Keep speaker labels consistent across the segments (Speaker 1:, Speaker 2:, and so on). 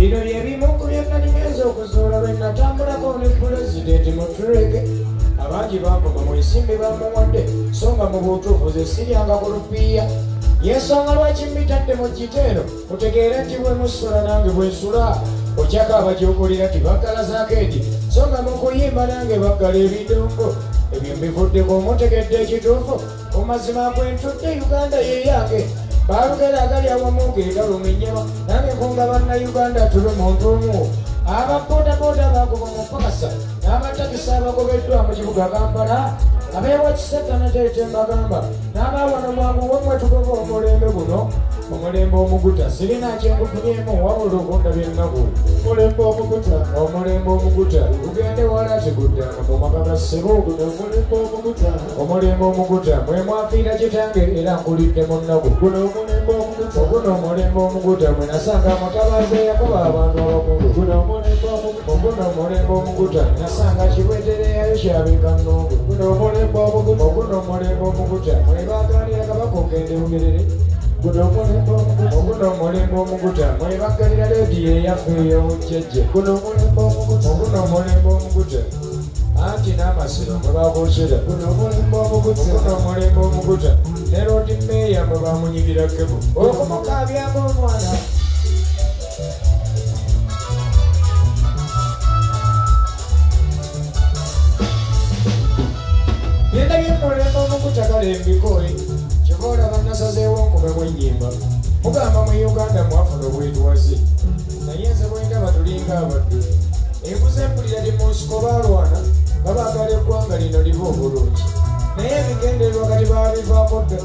Speaker 1: Bino byebimu ku byonna nigenza okuzuula lwe natambulako ne pulezidenti mu Turege. Abangi bambuga mu nsimbi bamuwadde so nga mu butuufu ze siryanga ku lupiiya. Yensonga lwaki mbitadde mu kiteero mutegeere nti bwe musula nange bwe nsula. Okyaka abajogolera tibaggala zaakeedi so nga mu kuyimba nange baggala ebidongo. Ebyo mbivuddeko mutegedde ekituufu mu mazima kwentudde Uganda ye yange. Balugera agali awamu ge galuminnyewa nange nkunga bannayuganda tube muntu omu. Ababodaboda bagoba mu pakasa n'abatakisi abagobeddwa mu kibuga Kampala abeewakisetta nateete mbagamba n'abawano mwangu wemwe tugoba omulembe guno. Omulembe omuguta sirina kyengufunyemu wabula okundabya ennaku. Omulembe omuguta gugende wala kiguddanga mu maka ga ssebo. Omulembe omuguta mwe mwafiira kitange era nkulidde mu nnaku. Oguno omulembe omuguta mwe nasanga Mutabazi eyakuba abantu abakulu. Oguno omulembe omuguta nasanga Kibwetereyayo kyabika nnungu. Oguno omulembe omuguta mwe baganira kabaka ogende Bugerere. Oguno omulembe omuguta mwe baggalira leediyo eyaffe ey'obujjejje. Oguno omulembe omuguta anti n'amasiro mwe babookera. Oguno omulembe omuguta ne loodi mmeeya mwe bamunyigira Kebu okumukaabyamu omwana. Byenda by'omulembe omuguta kale mbikole kiboola bannasazeewo nkubemu ennyimba. Mugamba mu Uganda mwafuna obwetwaze naye nze bwendaba tulinga abaddu. Enguzi empulira ti mu nsiko baalwana babaagala eggwanga lino liba obulungi naye ebigendererwa kati baabivaako dda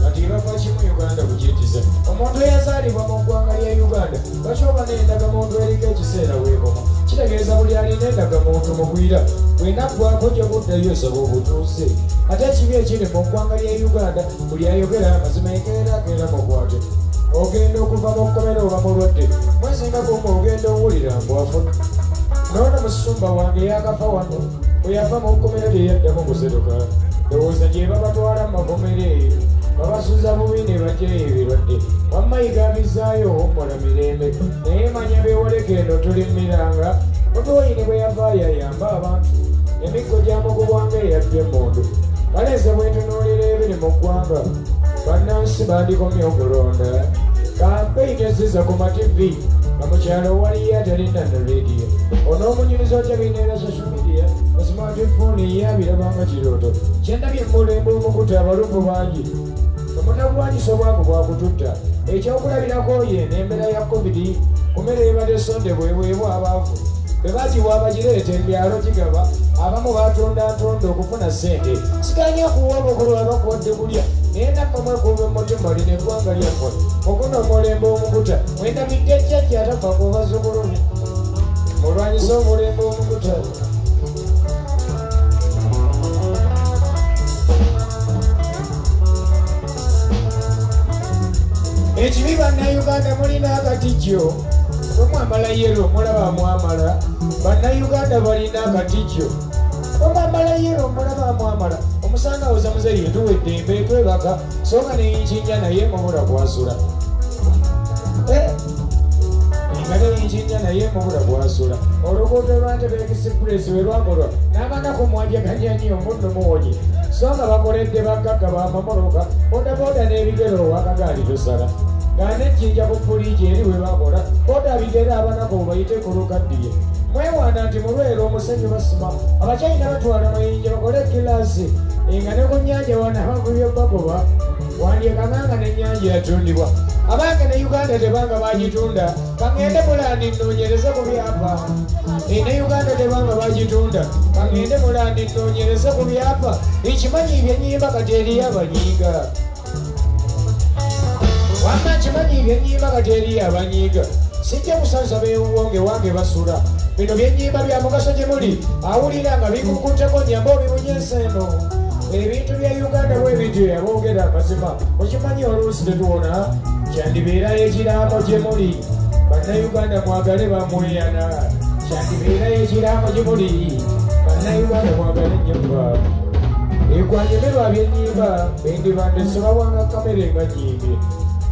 Speaker 1: kati bava kimu Uganda kukyetiza. Omuntu eyazaalibwa mu ggwanga lya Uganda bakyoba n'endagamuntu eriko ekiseera weekoma kitegeeza buli alina endagamuntu mugwira bwenaggwako gye buddayo osaba obutuuze. Ate ekibi ekiri mu ggwanga lya Uganda buli ayogera amazima ekeera akeera mukwate. Ogenda okuva mu kkomera oba mulwadde mwesingako ogenda owulira mbwafuna. Nono musumba wange yakafa wano bwe yava mu kkomera lyeyaddamu kuseruka. Ndowooza gye babatwala mu makomera eyo babasuza bubi ne bajjayo ebirwadde. Wammayigambizaayo owomola mirembe naye manya bewoleka eno tulimiranga. Mutoyini bwe yavaayo ayamba abantu emiggo gyamugubwanga eyabbye emundu. Baleeze bwetunuulira ebiri mu ggwanga bannansi bandikomye okulonda. Kampeyini eziza ku mativi nga mu kyalo waliyo atalina na rediyo. Onoomunyumiza otya bineera social media smartphone yabirabanga kirooto. Kyendabye mulembe omuguta abaluvu bangi omutabulwanyisa obwavu bwakututta. Ekyokulabirako ye n'embeera ya covid kumere ebadde sonde bwebwebwa abaavu bebagiwa abagireeta embyalo gigaba abamu batondantonda okufuna ssente. Siganya kuwa obukulu abakuwadde kulya naye nammwe mwekuume mutima lino eggwanga lyammwe. Oguno omulembe omuguta mwendabidde jjajja atafa ku bazzukulu mulwanyisa omulembe omuguta. Ekibi bannayuganda mulina akatijjo omwambala yero mulaba mwamala. Bannayuganda balina akatijjo omwambala yero mulaba mwamala. Omusanga oza muzeeyi tuwedde embe twebaka so nga neyinkinja naye mubula bwasula. Nga neyinkinja naye mubula bwasula. Oluguudo lwa Ntebe Express we lwakolwa n'abanaku mwajaganya nnyo omuddo muwonye so nga bakoledde bagagga bamamoloka bodaboda n'ebigero wakagaali tosala. Nga nejjinja ku puliigi eri we bakola boda bigere abanaku bayite ku lukaddiye. Mwewaana nti mulwera omusenyu basima abakyayina batwala mayinja bakole kilaasi nga ne ku nnyanja wanabagubye bagoba wandyekanganga n'ennyanja yatundibwa. Abange ne Uganda tebanga bagitunda kangende mulandi nnoonyereze ku byapa. Ne Uganda tebanga bagitunda kangende mulandi nnoonyereze ku byapa. Ekimanyi byennyimba kati eriyo abanyiiga. Wamma kimanyi byennyimba kati eriyo abanyiiga. Sijja kusansa beewuwonge wange basula. Bino byennyimba bya mugaso gye muli awulira nga bikukutteko nyamba obibunyesa eno. Ebintu bya Uganda bwe bityo yaboogera amazima. Mukimanyi oluusi tetuwona kyandibeera ekiraamo gye muli. Bannayuganda mwagale bamweyana kyandibeera ekiraamo gye muli. Bana mwagala ennyumba ekwanyumirwa byennyimba bendibandese bawanga kamere nga nnyimbi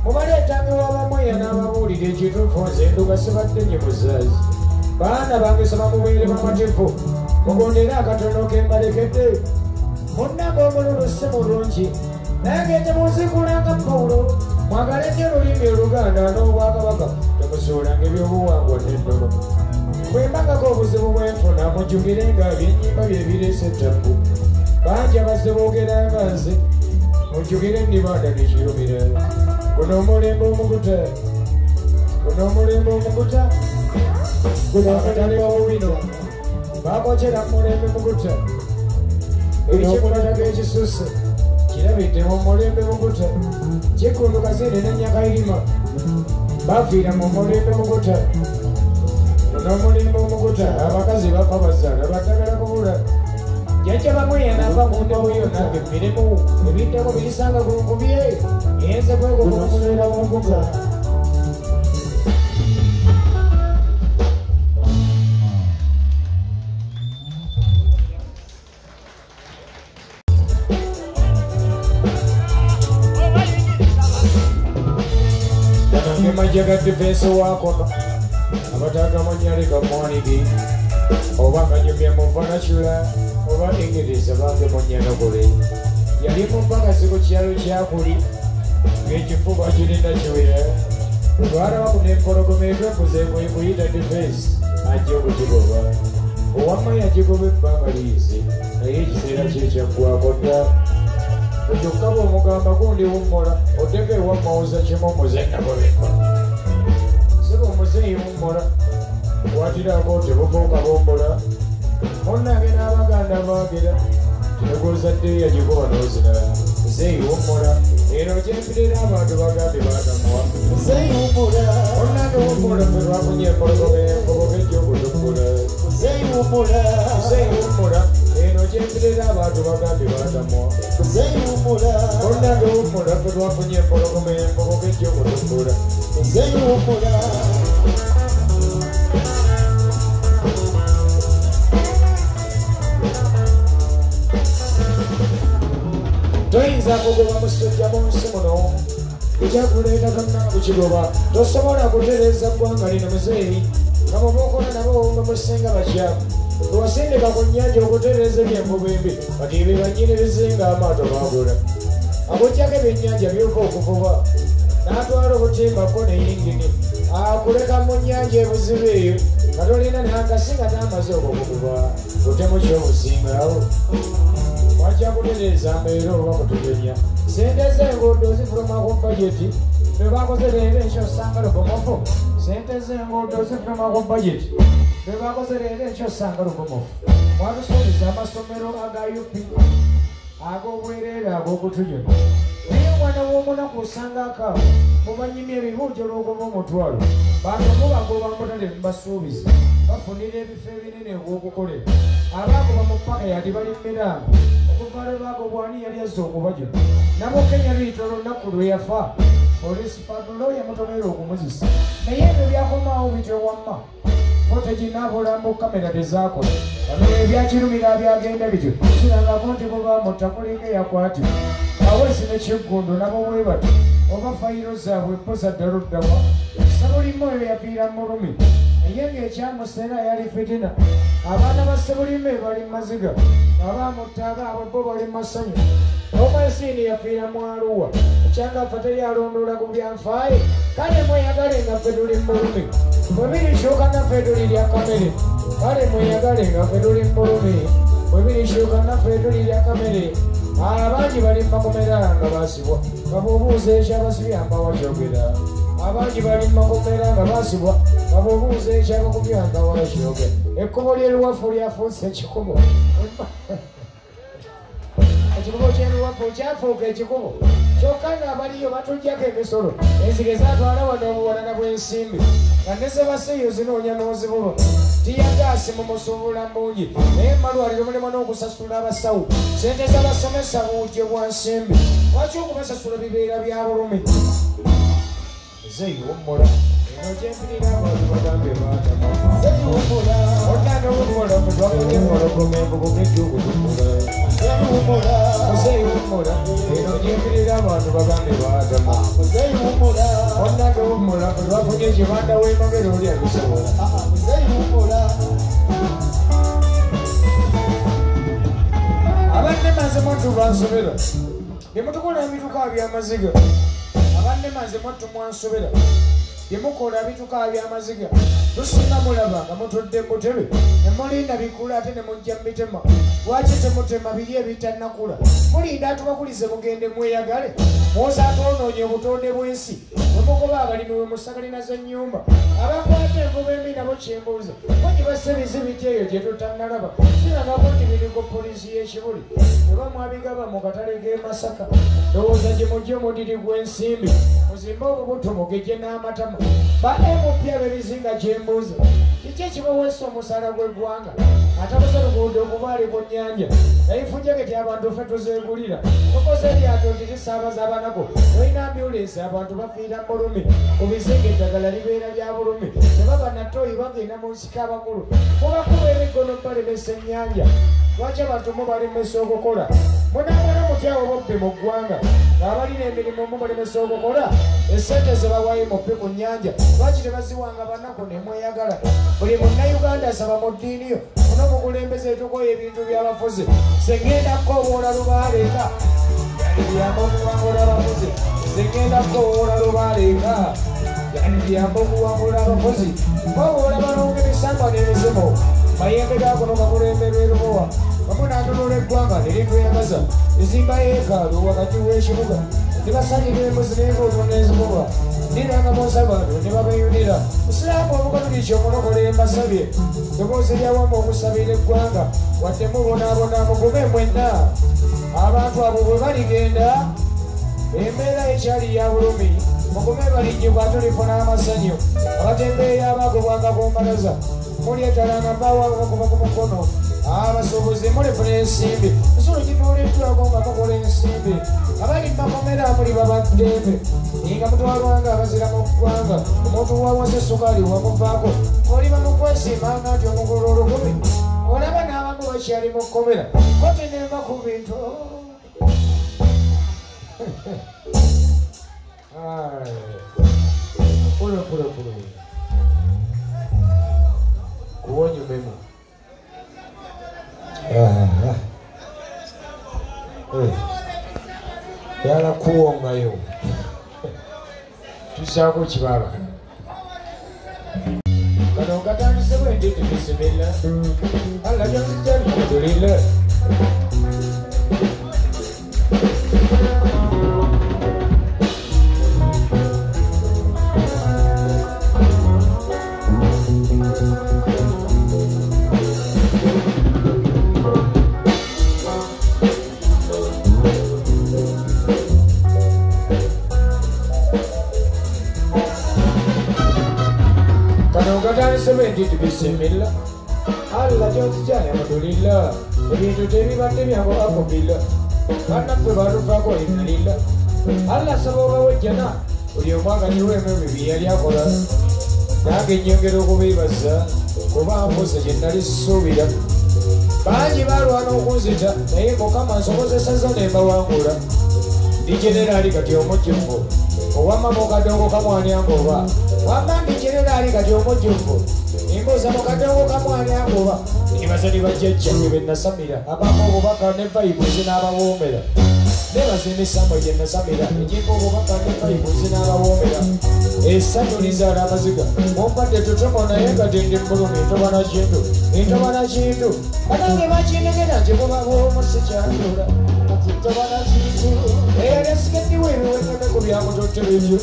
Speaker 1: mubaleetange wabamweya n'ababuulira ekituufu nze nduga sibadde nnyo muzaazi baana bange saba mubeere bamativu mugondere akatono ke mbalekedde munnanga omululu si mulungi naye ngete munzikulanga Pawulo mwagale nnyo olulimi Oluganda n'Obwakabaka temusuulanga ebyobuwangwa n'ennono bwe mbagako obuzibu bwenfuna mujjukire nga byennyimba bye bireese ettabu bangi abazze boogeranga nze mujjukire nnibanda nekirumira guno omulembe omuguta guno omulembe omuguta guno akatale k'obubino bakokyera mulembe muguta ekikulataga ekisusse kirabidde mu mulembe muguta kikundu kasinde nenyakairima bafiira mu mulembe muguta guno omulembe omuguta abakazi bafa bazaala batagala kubula jajja bamweya nava munda weyo nange mirimu ebiddako birisanga kunkubye yenze kwekokumuleera mumbuga nange majja ga difensi wakono abataagamanyaleka mwanigi oba nganyumya mu vanacula oba Engereza bange munyanogole yali mu mpakasi ku kyalo kyakuli ng'ekifuba kirina kiwera lwalaba ku n'empologoma etwekuze kuyita defensi ajja okukigoba owamma yakigoba ebbanga liyizi naye ekiseera kyekyaggwako dda kyokka bw'omugamba gundi wummola oteka ewammawoza kimu muzenagobeka siba omuzeeyi wummola watirako tebufuuka bombola munnange n'abaganda baagera tegozaddeyo yagikuba n'ozirala muzeeyi wummola eno gyempirira abantu bagambye baatamuwa muzeeyi wummola munnange wummola fe lwafunye empologoma enkoboka ejyokutukkula muzeeyi wummola eno gyempirira abantu bagambye baatamuwa muzeeyi wummola munnange wummola fe lwafunye empologoma enkoboka ejyokutukkula muzeeyi wummola toyinza kugoba musujja mu nsi muno ekyakuleeta kannanga kukigoba tosobola kutereeza ggwanga lino muzeeyi nga mubaokola nabo nga musinga bakyamu lwasindika ku nnyanja okutereeza ebyembuba embi kati ebyo bannyini bizinga amaato baagula akujjako ebyennyanja byuka okuvuba n'atwala obutimbako neyingini akuleka mu nnyanja ebuzibu eyo nga tolina n'akasi nga n'amaze okukukuba lutemu kyobusingawo wajja kutereeza mbeera oba kutugenya sente z'enguudo zifuluma ku bajeti be bakoze leero ekyo osanga lugomofu sente z'enguudo zifuluma ku bajeti be bakoze leero ekyo osanga lugomofu mwatusuubiza amasomero aga UP ag'obwereere ag'okutujuna naye omwana w'omunaku osanga akaawo mubanyimya ebibuujo lw'ogoba omutwalo bantu mubagoba mutale mubasuubiza bafunira ebifo ebinene ogw'okukolera abaagoba mu paka yali bali mmirambo okuva lwe baagobwani yali azza okubajuna namukenya liito olunaku lwe yafa olisipadulo yamutomera okumuzisa naye ebyo byakomaawo bityo wamma oteginaakola mu kamera tezaakola bano ebyakirumira byagenda bityo kirangako nti bwebamutta kuliko eyakwatibwa awesi nekiggundu nabo bwe bati oba fayiro zaabwe mpoza ddala oddawa sabulimu oyo yafiira mulumi naye ng'ekyamuseera yali fitina abaana ba sebulime bali maziga abaamutta abaabwe bo bali masanyu omwesiini yafiira mwaluwa ekyangaffe teri alondoola ku byanfaayo kale mweyagale nga ffe tuli mulumi bwe birishuuka naffe tuli lya kamere kale mweyagale nga ffe tuli mulumi bwe birishuuka naffe tuli lya kamere abangi bali makomera nga basibwa nga bw'obuuza ekyabasibya mbawakyogera abangi bali makomera nga basibwa nga bw'obuuza ekyabakubya nga wakyogera ekkubo ly'eruwafu lyafuuse ekikubo ekikubo ky'eruwafu kyafuuka ekikubo kyokka ng'abaliyo batujjako emisolo enzige zatwala wano obuwalana bw'ensimbi nga ne zebaseeyo zinoonya n'ozibulwa tiyagaasi mu musuubula mungi naye malwaliro mulimu n'okusasula abasawo sente z'abasomesa buujje bwa nsimbi lwaki okubasasula bibeera bya bulumi ezeeyi wummola eno gyempirira abantu bagambe baatama oddanga obumola kutwakunye mologoma embugo n'ejjugu tumula muzeyiwummula eno gyempirira abantu bagambe baatama oddanga obumola kutwakunye ekibanda w'emagero oli abisobola abannemaze mwattu bansobera byemutukola ebituka byamaziga abannemaze mwattu mwansobera byemukola ebituka byamaziga tusinga mulaba nga mutudde mutebe nemulinda bikula ate nemujja mubitema lwaki temutema biri ebitannakula mulinda atubakulize mugende mweyagale mwoza atoonoonye obutonde bw'ensi wemugoba abalimi we musakalina z'ennyumba abakwata envuba embi nabo kyembuuza mwegibasse bizibiti eyo gye tutannalaba sinagako nti biriko poliisi y'ekibuli eba mwabigaba mu katale g'e Masaka ndowooza gye mujja omudiri gw'ensimbi muzimbe obubuto mugejje n'amatama ba emupya bebizinga kyembuuza kiki ekibawesa omusaala gw'eggwanga atabuza luguudo okubaali ku nnyanja nayifujjaketi abantu ffe tuzeegulira tukoze eryato nti lisaabaza abanako olina ambyulensi abantu bafiira bulumi ku bizinga eddagala libeera lya bulumi tebaba natooyi bagenda mu nsika abakulu mubakuba emigono balemesa ennyanja lwaki abantu mubalemesa okukola munaabala mutyawo bobbi mu ggwanga ng'abalina emirimu mubalemesa okukola esente ze bawayo mubbi ku nnyanja lwaki tebaziwanga banaku nemweyagala buli munnayuganda asaba mu ddiini yo munomukulembeze etukoyo ebintu byabafuzi sengendako obwola lubaleeta yandiyamba okuwangula abafuzi sengendako obwola lubaleeta yandiyamba okuwangula abafuzi obwola balonga emisamba n'emizimu mayembe gakuno gakulemberwa erubowa bamunandulula eggwanga neritweyagaza ezimba yeekaalu wakati w'ekibuga nebasalira embuzi n'enguudo n'ezibuga niranga munsabano ne babayunira musiraamu omukatuliki omulokola embasabye ddoboozi lyawamu okusabira eggwanga wadde mubonaabona mugume mwenna abantu abo bwe baligenda embeera ekyali ya bulumi mugume balijjibwa tulifuna amasanyu abatembeeyi abagobwanga ku mbalaza muli etalanga mbawanga kuva ku mukono abasuubuzi mulifuna ensimbi ensolo gituuliddwako nga mukola ensimbi abali makomera muli babaddembe nga mutwalwanga abazira mu ggwanga omuntu wawasa essukaali wamuvaako oliba mukwesiimanga nti omugolo olukumi olaba n'abamu bakyali mu kkomera kote nemba ku bintu kulokulokulo kuwonyumemu yala kuwongayo tusaako kibaba kano katandise bwenditi bisimila alla jozijalimadulile Sebenarnya bismillah Allah jauh-jauh alhamdulillah begitu jadi bande biago aku bila karena baru bago alhamdulillah Allah semoga wajana udah makan juga biar ya kola dah kenyang kero kobe basa koba apa saja nari sobida baji baru anu kuzita muka masuk ke sesuatu yang bawa angura di generali kaki omot jumbo Wama mokadongo kamwani angoba wama ndijenerali kati omujumbo imbuza mokadongo kamwani angoba nibazali bajjajja bwe nasamira abamu obubaka ne bayibu zinaabawomera nebazimisambo gye nasamira ejimba obubaka ne bayibu zinaabawomera esatulizaala amaziga mumpadde tutomo naye nga tende mbulumi entobana kintu batange bakinegera nti bobaboomusikyandula tobana kintu eyalesigeddiwo ebiwekane ku byamutotero ebyo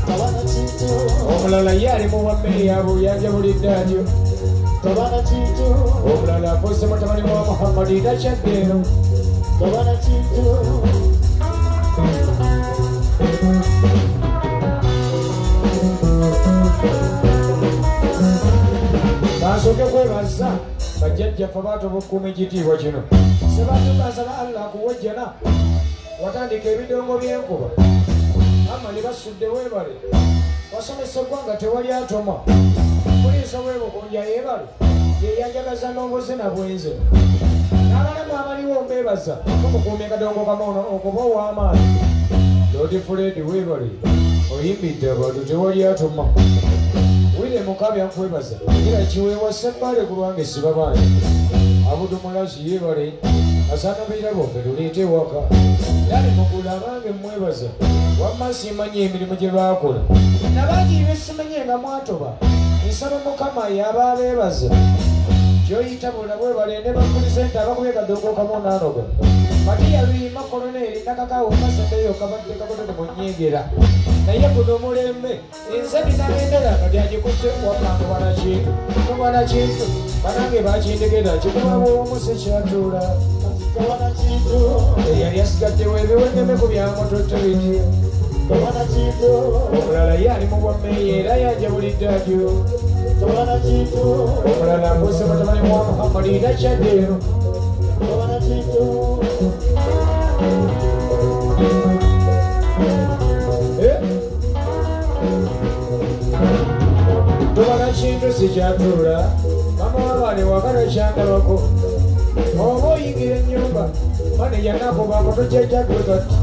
Speaker 1: tobana kintu omulala ye ali mu bwammere yaabwe yanjabulidde atyo tobana kintu omulala akoze mutabani wa muhammadi takyadde eno tobana kintu basoke kwebaza bajjajjaffe baatobukuuma ekitiibwa kino sebatukasaba allah kuwojjana watandika ebidongo by'enkuba ama ne basudde weebale wasomesa eggwanga tewali atoma puliisa bwebukunja yeebalo yeyanjagaza n'obuze na bwenze n'abalamu abaliwo mbeebaza omukuumye kadongo kamono okuba ow'amaanyi Lodi Fred weebale oyimbidde abantu tewali atoma wile mukabya nkwebaza era kiweewa sebbale ku lwange sibabanyi abudu mulazi yeebale asaanabira bombe tuleete ewaka yali mugula abange mwebaza wamma simanyi emirimu gye baakola nabangi besimenye nga mwatoba nsaba mukama yaba abeebaza gyoyita bula bwebale ne bapulisente abakubye kadongo kamunaanoga matiya biima koloneri nakakawo kasembeyo kabadde kakodode mu nnyengera naye guno omulembe enze ninabendera nga gyagikutte wakange wanakintu wanakintu banange bakindegera kikubawoomuse kyatuula wanakintu eyali asigaddewo ebiwendeme ku byamutotte biti wanakintu omulala ye ali mu bwammeeyi era yanjabulidde atyo omulala mbuse mutabani wa muhammadi era kyaddeero tobana kintu sikyatuula mama wabaane wakana kyandabako oba oyingira ennyumba maneja nakubango tokyekyaddwe kati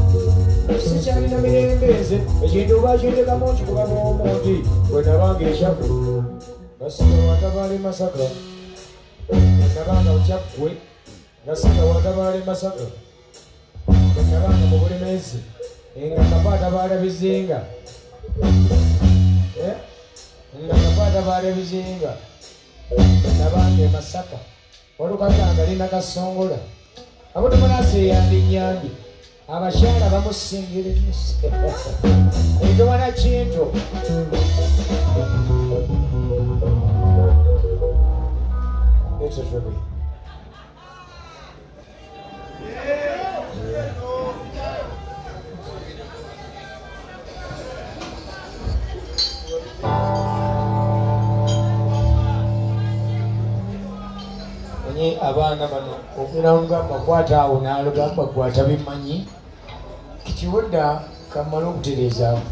Speaker 1: sikyalina mirembeeze ekintu bakindekamu kikubamu omundi bwe nabanga ekyaggwe gasika watabaale masaka nabanga okyaggwe gasika watabaale masaka nabanga mu bulemeezi nga kapaata baala bizinga nga kapaata baala bizinga nabanga emasaka olukaganga lina kasongola abutumulasi eyandinnyambi abakyala bamusingira ennyo entobana kintu ekyotobe abaana bano okulanga makwata awo n'alugamba kwata bimanyi kikiwudda kamala okutereezaamu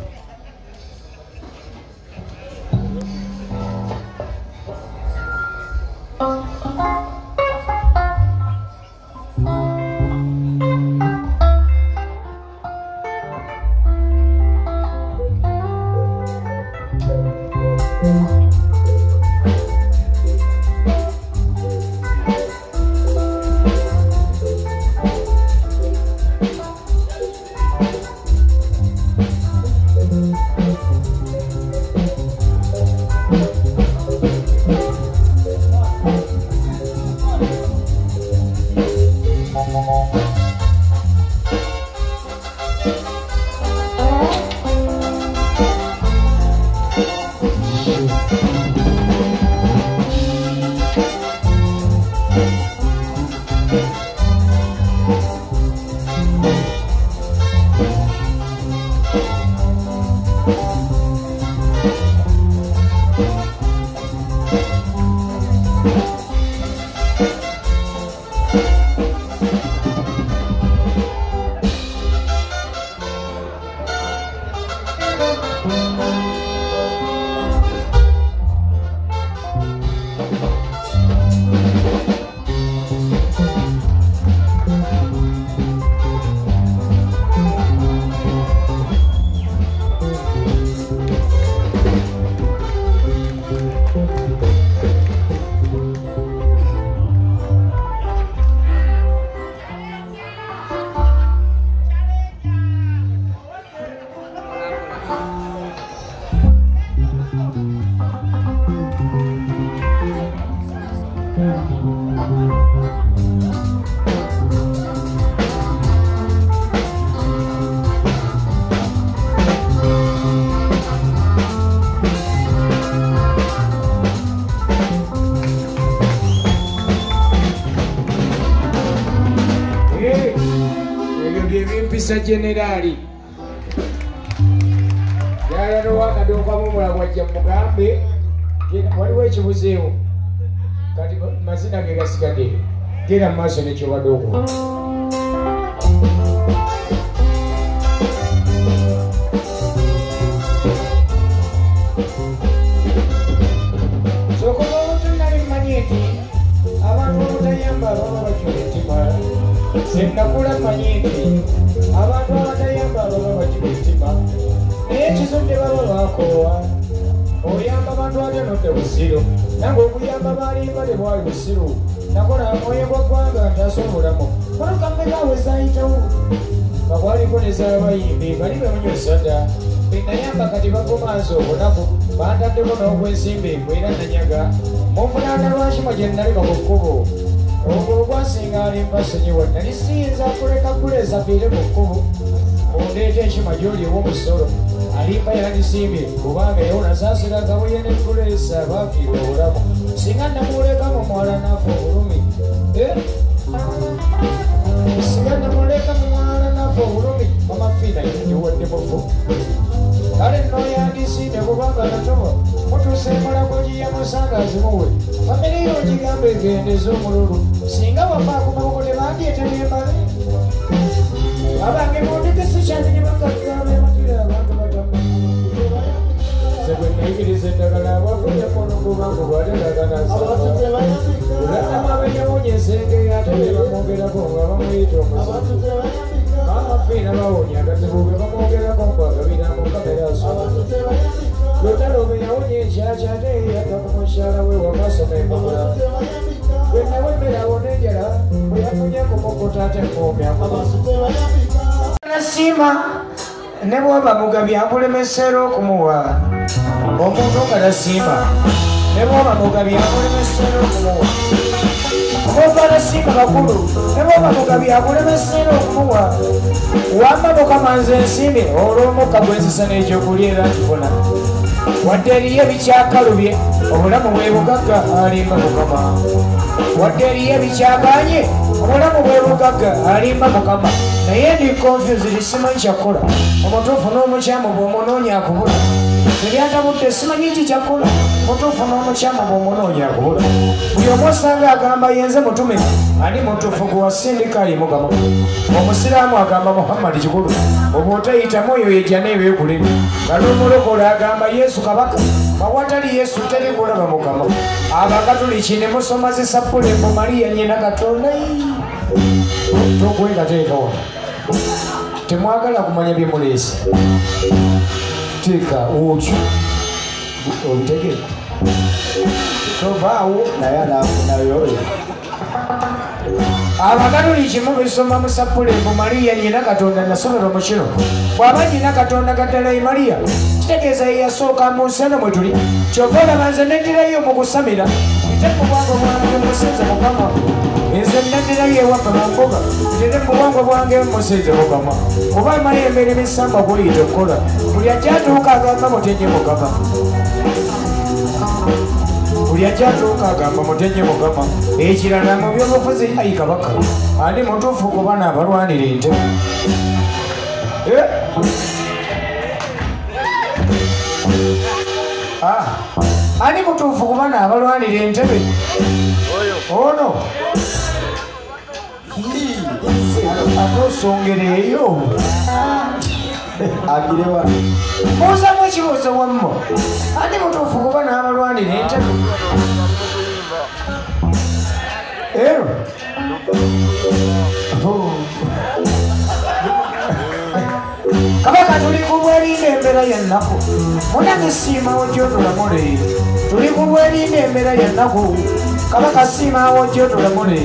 Speaker 1: Generali yalano wakadongo mumula wajja mugambe waliwo ekibuzeewo kati mazina ge gasigaddeyo gera mu maaso nekyobadde okuba mutima sennakula manyi nti abantu abatayamba baba bakikutima naye ekizudde baba bakoowa oyamba abantu atenodde busiru nange okuyamba balimba tebwali busiru nakola mwoyo gwa ggwanga ntasobolamu mulukameka wezayitawo bakwaliko nez'abayimbi bali bemunyosa dda benayamba kati bakomaaza obunaku bantaddeko n'okwensimba engwera nanyaga munvunaana lwakimo gye nnaleka ku kkubo ogwo ogwasinga alimba sonyiwa nali siyinza kuleka kuleeza fiire mu kkubo ondeeta ekima gy'oli ew'omusolo alimba yandisimbye kubanga ewonasaasira gabuye ne kuleesa baafiirwa obulamu singa namuleka mu mwala naafa obulumi singa namuleka mu mwala naafa obulumi amafiina yewadde mufu kale nno yandisimbye kubanga natoba mutuuse emulako giyamusanga azimuwe famiriyo ogigamba egendeza omululu singa wafaako maboko tebandyetemembale abange mundikisi kyanyini bakagamba ematira abantu batamu sebwenayigiriza eddagala abwafunyekono kubanga bwategaganaaamabenyawonye ensenge ate bebamwogerako nga bamuyita omuzibu amafiina bawonya agazibu bwe bamwogerako nkwagabiramu kameraso lutalo beyawonye enkyakya ate eyaka ku mukyala we wakasoma embagula bwenawe emmere awona enjala bwe yafunyeko mukota ate nkomyamu nasiima ne bwaba mugabye akulemesera okumuwa omuntu nga nasiima ne bwaba mugabye akulemesera okumuwa omuntu anasiima bakulu ne bwaba mugabye akulemesera okumuwa wamba mukamanza ensimbi olw'omukka gwensisa n'ekyokulya era nkifuna wadde eriyo ebikyakalubye obulamu bwe bugagga alimba mukama wadde eriyo ebikyaganye obulamu bwe bugagga alimba mukama naye ndi confused simanyi kyakola omutuufu n'omukyamu bw'omunoonya akubula ebyantabudde simanyi nti kyakola mutuufu n'omukyamu bw'omunoonya akubula buli omu osanga agamba yenze mutume ali mutuufu gwe wasindika ali mugama omusiraamu agamba muhammadi kikulu oba otayitamu oyo yejja n'ebyekulemi nga n'omulokole agamba yesu kabaka bawatali yesu teri kulaba mukama abakatuliki ne musoma zisappulembo mariya nyina katonda tokwegateekawa temwagala kumanya byemuleesi teeka okyo obitegere tovaawo naye anaafunayo abakatoliki mubisoma musappulembo mariya nyina katonda nasomera mu kino bw'aba nyina katonda gaddalayi mariya kitegeeza ye yasooka mu nsi eno mwe tuli kyova olaba nze neddirayo mu kusamira ite mu bwange bwange musinze mukama nze neddirayo ewaffe mu mbuga ite mu bwange bwange musinze mukama kuba amala emirimu esamba gweyita okukola buli akyatuuka agamba mutenye mukama buli akyatuuka agamba mutenye mukama ekirala mu byobufuzi ayi kabaka ani mutuufu kuba naabalwanira ente ani mutuufu kuba naabalwanira entebe ono ate osongera eyo agirewa muzamu ekibuuzo wammo ani mutuufu kuba naabalwanira entebe ero kabaka tuli kubwerinda embeera yennaku munange siimawo gyotulamule tuli kubwerinda embeera yennaku kabaka siimawo gyotulamule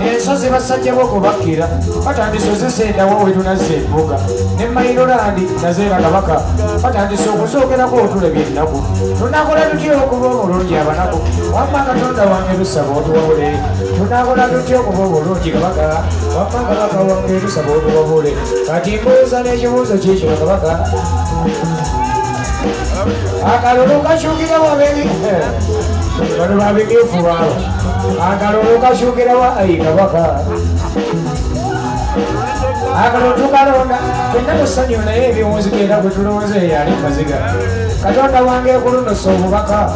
Speaker 1: ensozi basajja bokubakkira batandise ozisendawo wetunazza embuga ne mailolandi nazeera kabaka batandise okuzoogerako otulebya ennaku tunakola tutya okuba obulungi abanaku wamma katonda wange tusaba otuwabule tunakola tutya okuba obulungi kabaka wamma kabaka wange tusaba otuwabule kati mbuuza n'ekibuuzo kikino kabaka akalulu kakyukirawo abebi bano babigiefu baabo akalulu kakyukirawo ayi kabaka akalulu tukalonda fenna musanyu naye ebiwunzigenda gwe tulowooza eyali maziga katonda wange kulunosa obubaka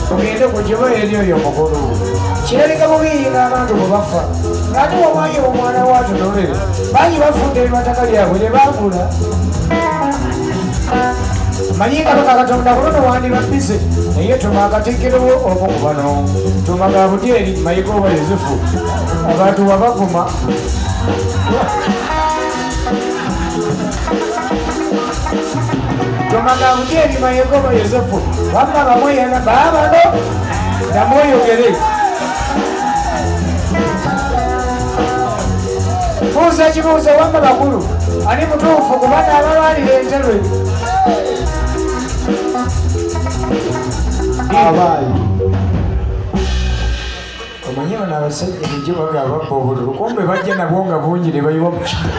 Speaker 1: tugende ku kiba eri oyo mukulu kirabika bubiiri ng'abantu bwe bafa ng'ate wamwayi omwana watunolere bangi bafunda ebibataka lyabwe ne baagula manyi kabaka katonda kulono wandibabbize naye tuma akatikkiriwo okukubano tumaga butyeri Mayigoba Yozefu abantu wabavuma tumaga butyeri Mayigoba Yozefu wamma bamweyana baabano namweyogere buuza kibuuzo wamma bakulu ani mutuufu kubana abalwanira Entebbe
Speaker 2: abayi
Speaker 1: omanyi bano abasajja bijjo bagaba babba obululu kumbe bajja nabwo nga bungi ne bayiwa mu kito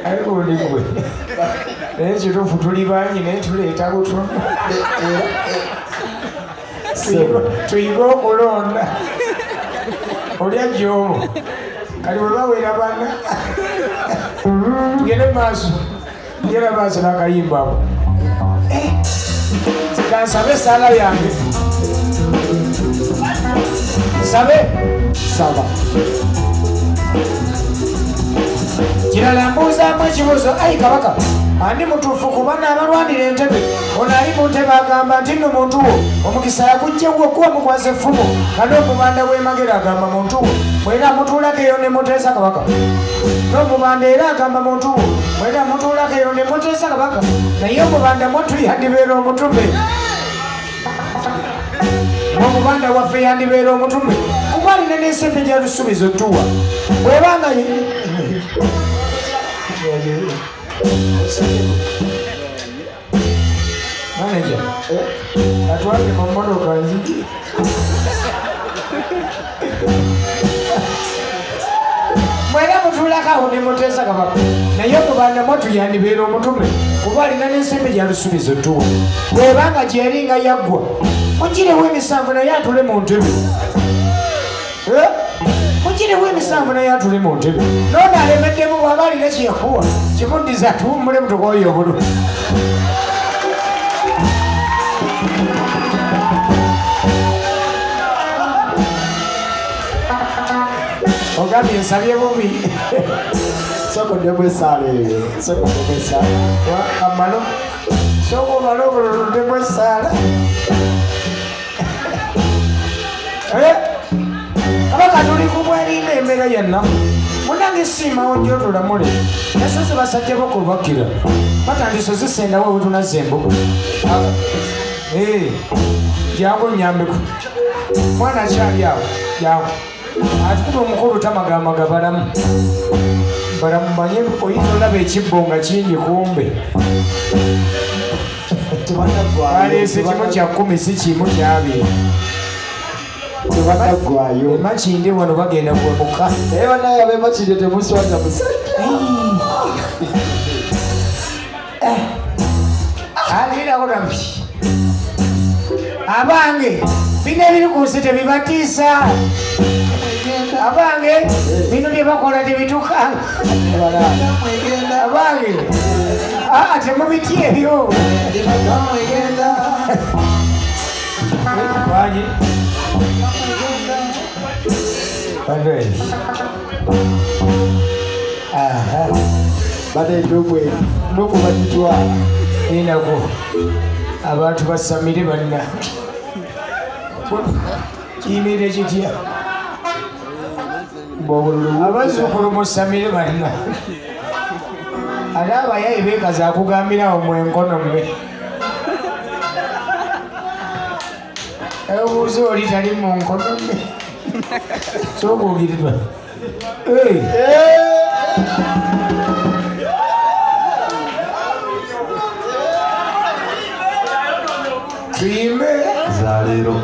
Speaker 1: ayibondigwe naye kituufu tuli bangi naye tuleeta butono tuyige okulonda oli ajja omu kali bwe bawera bana tugende maaso ngera maaso n'akayimbaako kansabe esaala yange sabe
Speaker 2: saba
Speaker 1: kirala mbuuzaamu ekibuuzo ayi kabaka andi mutuufu kuba n'abalwanira Entebbe ono ali mu Ntebbe agamba nti nno muntu wo omukisa yakuggyewo kuba mukwasa effumu kandi omubanda w'emagera agamba muntu wo mwera mutuulako eyo ne muteesa kabaka n'omubanda era agamba muntu wo mwera mutuulako eyo ne muteesa kabaka naye omubanda mwattu yandibeera omutume omubanda waffe yandibeera omutume kuba alina n'ensembe gyalusubizo tuwa bwebanga manager atwale mu mmotoka nzigi mwera mutuulako awo ne muteesa kabaka naye omubanda mwattu yandibeera omutume kuba alina n'ensembe gyalusubizo tuwa bwebanga gyeringa yaggwa mugirewo emisanvu naye atule mu Ntebbe mugirewo emisanvu naye atule mu Ntebbe noona alemeddemu bw'aba alina kyeyakuwa kimuddiza tuwummule mutukoyo obulu ogambye nsabye bubi
Speaker 2: sokoddemu esaala eyo sokoddemu esaala
Speaker 1: amalo sokobala obululuddemu esaala kabaka tuli kubwerinda embeera yennaku munange siimawo njo tulamule nasoze basajja bakulubakira batandise zisendawo wetunazza embugo jangu nyambeku mwana akyali awo jangu atukuba omukulu tamagamaga balamu balamu manye oyinza olaba ekibbo nga kingi kumbe aleese kimu kya 10 si kimu kyabiri
Speaker 2: tebanagwayo
Speaker 1: emakindi wano bagenda kwemuka
Speaker 2: naye banaye abemakindi temuswanja musajja
Speaker 1: alirako nambi abange bino ebiri ku nsi tebibatiisa abange bino bye bakola tebitukanga abange temubiti ebyo banyi
Speaker 2: bateedobwe nokubagitwala
Speaker 1: ninako abantu basamire banna kiyimirire kitya abazzukulu musamire banna ate abayayi beekaza akugambirawo mwenkono mme obuuza oli tali mu nkono mme sobuugirirwa tuyimbe
Speaker 2: zaleero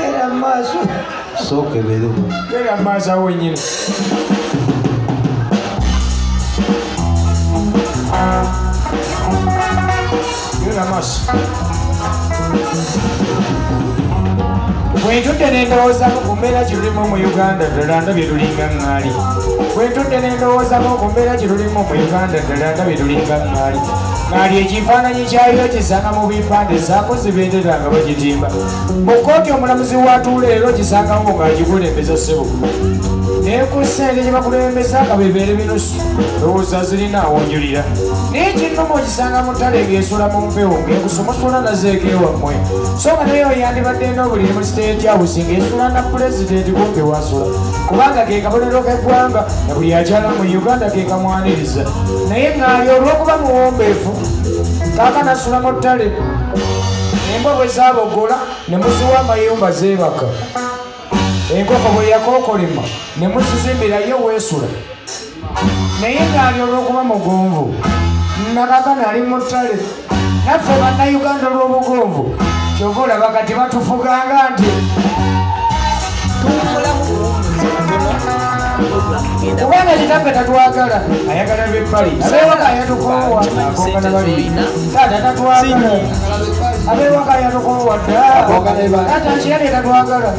Speaker 1: era maaso
Speaker 2: sokebere
Speaker 1: era maaso awo nyina era maaso bwentudde nendowoozamu ku mbeera girulimu mu Uganda ddala ndabye tulinga ŋŋaali bwentudde nendowoozamu ku mbeera girulimu mu Uganda ddala ndabye tulinga ŋŋaali ng'ali ekifaananyi kyayo kisanga mu bipande zaako zibendera nga bagitimba mu kkooti omulamuzi watuula leero kisangawo ng'agikulembeza ssebo naye ku ssente gye bakulembeza nga bibeere binusu lowooza zirina awonjulira naye kinnuma okisanga mu ttale ng'esula mu mpewo ng'ekusomosola nazeeko ewammwe so nga naye oyandibadde n'obuliri mu siteeti hawusi ng'esula na pulezidenti kumpi wasula kubanga ke kabonero k'eggwanga na buli akyala mu uganda ke kamwaniriza naye ng'ali olw'okuba muwombeefu kaaka nasula mu ttale embwa bwe zaabogola ne muziwa amayumba zeebaka enkoko bwe yakookolema ne muzizimbirayo weesula naye ng'ali olw'okuba mugonvu nakakana ali mu ttale naffe bannayuganda olw'obugonvu kyova olaba kati batufuganga nti kubanga kitaffe tatwagala ayagala bebbali abewaka ayatukoowa akongana bali taata tatwagala abewaka ayatukoowa dda taata nkiyale tatwagala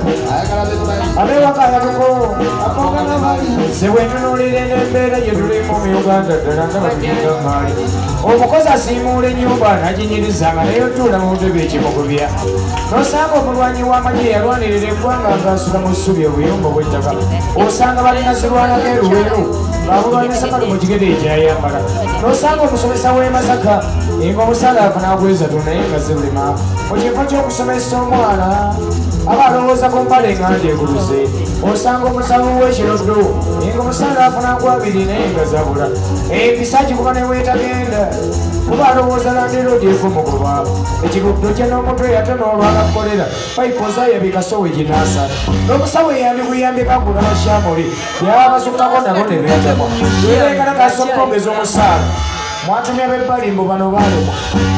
Speaker 1: abewaka ayatukoowa akongana bali sebwentunuulira n'embeera gye tulimu mu uganda ddala nga batunyinga ngaali omukozi asiimuula ennyumba naginyirizanga naye otuula mu butebe ekimugubya nosanga omulwanyi w'amagye yalwanirira eggwanga ng'asula mu ssubi obuyumba bw'ettaka osanga balina zirwanako eruweru ng'abulwanyisa kali mu kigere ekyayambala nosanga omusomesa w'e masaka nga omusalaafu n'agwezatu naye nga zibulima mu kifo ky'okusomesa omwana aba alowooza ku mpale enganda eguluze osanga omusawo w'ekiroddo nga omusalaafu n'agwabiri naye nga zabula empisa gikuba ne weetagenda kuba alowooza landiroodi ekumugoba ekiruddo kye n'omutwe yate n'olwala kukolera payipoza yabikasowe ginaasala n'omusawo eyambikuyambika gula basyamuli byaba basukkako nabo ne beetama yerekana kasokkongeza omusaala mwatumya bebbali mbu bano baalema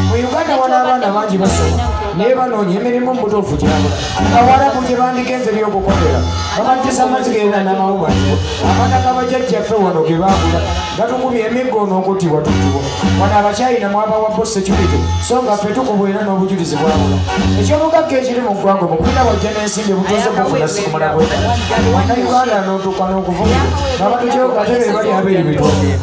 Speaker 1: mu uganda wana abaana bangi basoma naye banoonya emirimu mubutuufu gyabula abawalabu gye bandigenze by'okukolera babajjisa amazigerera n'amawubaniro abaana g'abajjajjaffe wano ge baagula gatukubya emiggo n'okutibwa tutibwa wano abakyayina mwabawa bo security so nga ffe tukubwera n'obujulizi bwabula ekyobugagga ekiri mu ggwanga mukwina wajja n'ensimbi butuuze bufuna sikumala bwe wannayuganda n'otuuka n'okuvuga nga batukyokatebe bali abeeri bitwogera